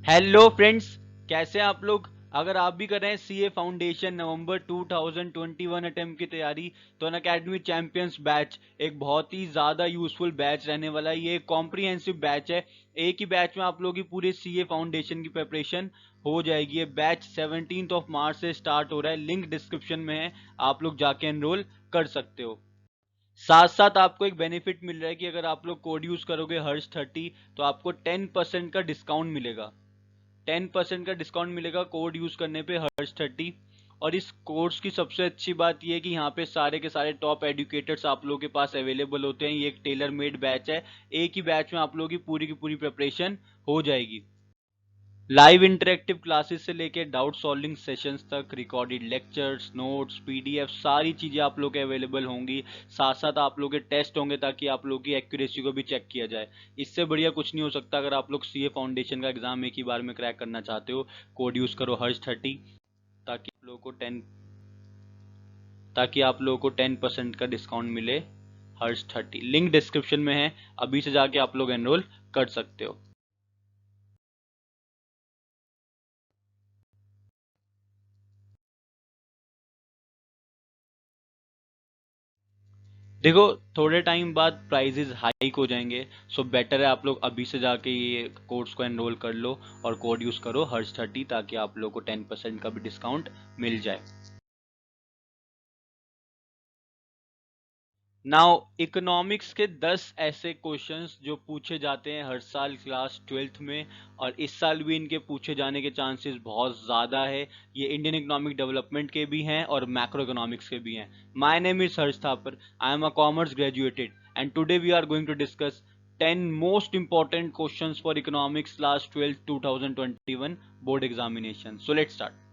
Hello friends, कैसे हैं आप लोग। अगर आप भी कर रहे हैं सीए फाउंडेशन नवंबर 2021 अटेम्प्ट की तैयारी, तो अनअकैडमी चैंपियंस बैच एक बहुत ही ज़्यादा यूजफुल बैच रहने वाला है। ये एक कॉम्प्रिहेंसिव बैच है। एक ही बैच में आप लोगों की पूरी सीए फाउंडेशन की प्रिपरेशन हो जाएगी। ये बैच 17 ऑफ मार्च से स्टार्ट हो रहा है। लिंक डिस्क्रिप्शन में है, आप लोग जाके एनरोल कर सकते हो। साथ साथ आपको एक बेनिफिट मिल रहा है कि अगर आप लोग कोड यूज करोगे हर्ष 30, तो आपको 10% का डिस्काउंट मिलेगा। 10% का डिस्काउंट मिलेगा कोड यूज करने पे हर्ष 30। और इस कोर्स की सबसे अच्छी बात यह है कि यहाँ पे सारे के सारे टॉप एडुकेटर्स आप लोगों के पास अवेलेबल होते हैं। ये एक टेलर मेड बैच है। एक ही बैच में आप लोगों की पूरी प्रिपरेशन हो जाएगी। लाइव इंटरेक्टिव क्लासेस से लेके डाउट सॉल्विंग सेशंस तक, रिकॉर्डेड लेक्चर्स, नोट्स, पीडीएफ, सारी चीजें आप लोग के अवेलेबल होंगी। साथ साथ आप लोग के टेस्ट होंगे ताकि आप लोग की एक्यूरेसी को भी चेक किया जाए। इससे बढ़िया कुछ नहीं हो सकता। अगर आप लोग सीए फाउंडेशन का एग्जाम एक ही बार में क्रैक करना चाहते हो, कोड यूज करो हर्ष 30, ताकि आप लोगों को 10% का डिस्काउंट मिले हर्ष 30। लिंक डिस्क्रिप्शन में है, अभी से जाके आप लोग एनरोल कर सकते हो। देखो, थोड़े टाइम बाद प्राइजेस हाइक हो जाएंगे। सो बेटर है आप लोग अभी से जाके ये कोर्स को एनरोल कर लो और कोड यूज करो हर्ष 30, ताकि आप लोग को 10% का भी डिस्काउंट मिल जाए। नाउ, इकोनॉमिक्स के 10 ऐसे क्वेश्चंस जो पूछे जाते हैं हर साल क्लास 12th में, और इस साल भी इनके पूछे जाने के चांसेस बहुत ज़्यादा है। ये इंडियन इकोनॉमिक डेवलपमेंट के भी हैं और मैक्रो इकोनॉमिक्स के भी हैं। My name is Harsh Thapar, I am a commerce graduated, and today we are going to discuss 10 most important questions for economics class 12 2021 board examination. So let's start.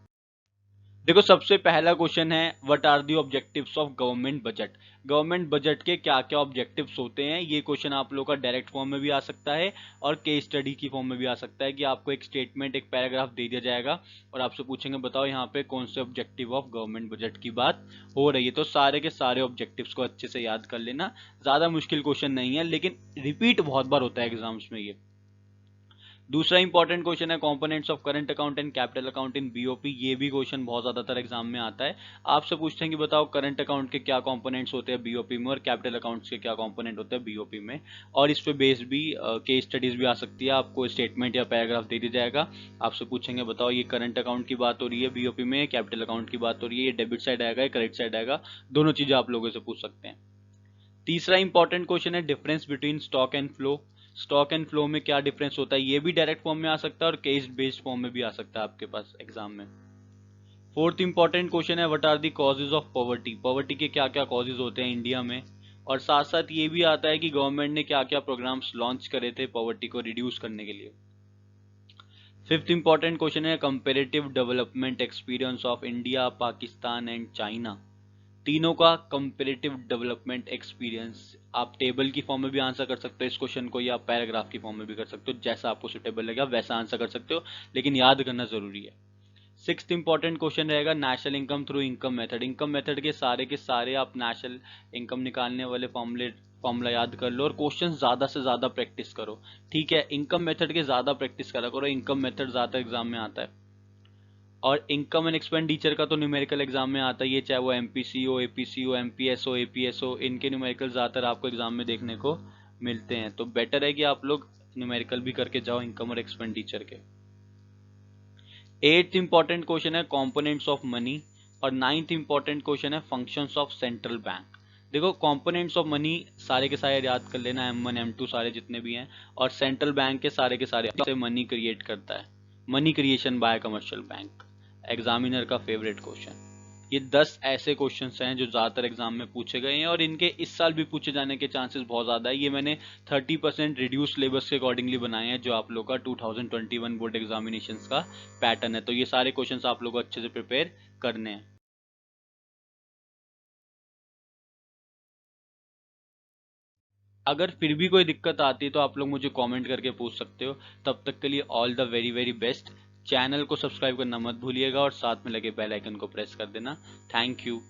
देखो, सबसे पहला क्वेश्चन है, what are the objectives of government budget. Government budget के क्या क्या objectives होते हैं। ये क्वेश्चन आप लोगों का डायरेक्ट फॉर्म में भी आ सकता है और केस स्टडी की फॉर्म में भी आ सकता है, कि आपको एक स्टेटमेंट, एक पैराग्राफ दे दिया जाएगा और आपसे पूछेंगे बताओ यहाँ पे कौन से ऑब्जेक्टिव ऑफ गवर्नमेंट बजट की बात हो रही है। तो सारे के सारे ऑब्जेक्टिव्स को अच्छे से याद कर लेना। ज्यादा मुश्किल क्वेश्चन नहीं है, लेकिन रिपीट बहुत बार होता है एग्जाम्स में ये। दूसरा इंपॉर्टेंट क्वेश्चन है, components of current account and capital account in BOP. ये भी क्वेश्चन बहुत ज्यादातर एग्जाम में आता है। आपसे पूछते हैं कि बताओ करंट अकाउंट के क्या कंपोनेंट्स होते हैं बीओपी में, और कैपिटल अकाउंट्स के क्या कंपोनेंट होते हैं बीओपी में। और इस पे बेस्ड भी केस स्टडीज भी आ सकती है। आपको स्टेटमेंट या पैराग्राफ दे दिया जाएगा, आपसे पूछेंगे बताओ ये करंट अकाउंट की बात हो रही है बीओपी में, कैपिटल अकाउंट की बात हो रही है, ये डेबिट साइड आएगा या क्रेडिट साइड आएगा। दोनों चीजें आप लोगों से पूछ सकते हैं। तीसरा इंपॉर्टेंट क्वेश्चन है, difference between stock and flow. Stock and flow में क्या डिफरेंस होता है। ये भी डायरेक्ट फॉर्म में आ सकता है और केस बेस्ड फॉर्म में भी आ सकता है आपके पास एग्जाम में। फोर्थ इंपॉर्टेंट क्वेश्चन है, what are the causes of poverty. Poverty के क्या क्या कॉजेज होते हैं इंडिया में। और साथ साथ ये भी आता है कि गवर्नमेंट ने क्या क्या प्रोग्राम्स लॉन्च करे थे पॉवर्टी को रिड्यूस करने के लिए। फिफ्थ इंपॉर्टेंट क्वेश्चन है, comparative development experience of India, Pakistan and China. तीनों का कंपेरेटिव डेवलपमेंट एक्सपीरियंस। आप टेबल की फॉर्म में भी आंसर कर सकते हो इस क्वेश्चन को, या पैराग्राफ की फॉर्म में भी कर सकते हो, जैसा आपको सुटेबल लगेगा वैसा आंसर कर सकते हो, लेकिन याद करना जरूरी है। सिक्स्थ इंपॉर्टेंट क्वेश्चन रहेगा, national income through income method. Income method के सारे आप नेशनल इनकम निकालने वाले फॉर्मूला याद कर लो और क्वेश्चन ज्यादा से ज्यादा प्रैक्टिस करो। ठीक है, इनकम मेथड के ज्यादा प्रैक्टिस करा करो, इनकम मेथड ज्यादा एग्जाम में आता है। और इनकम एंड एक्सपेंडिचर का तो न्यूमेरिकल एग्जाम में आता ही है, चाहे वो एमपीसी हो, एपीसी हो, एमपीएस हो, एपीएस हो। इनके न्यूमेरिकल ज्यादातर आपको एग्जाम में देखने को मिलते हैं, तो बेटर है कि आप लोग न्यूमेरिकल भी करके जाओ इनकम और एक्सपेंडिचर के। एट्थ इंपॉर्टेंट क्वेश्चन है, कंपोनेंट्स ऑफ मनी। और नाइन्थ इंपॉर्टेंट क्वेश्चन है, फंक्शंस ऑफ सेंट्रल बैंक। देखो, कंपोनेंट्स ऑफ मनी सारे के सारे याद कर लेना, M1 M2 सारे जितने भी हैं। और सेंट्रल बैंक के सारे मनी क्रिएट करता है, money creation bye commercial bank. Examiner का फेवरेट क्वेश्चन। ये 10 ऐसे क्वेश्चंस हैं जो ज्यादातर एग्जाम में पूछे गए हैं, और इनके इस साल भी पूछे जाने के चांसेस बहुत ज्यादा है। ये मैंने 30% रिड्यूस सिलेबस के अकॉर्डिंगली बनाए हैं, जो आप लोग का 2021 बोर्ड एग्जामिनेशन का पैटर्न है। तो ये सारे क्वेश्चंस आप लोग को अच्छे से प्रिपेयर करने हैं। अगर फिर भी कोई दिक्कत आती है तो आप लोग मुझे कमेंट करके पूछ सकते हो। तब तक के लिए all the very very best. Channel को सब्सक्राइब करना मत भूलिएगा और साथ में लगे बेल आइकन को प्रेस कर देना। Thank you.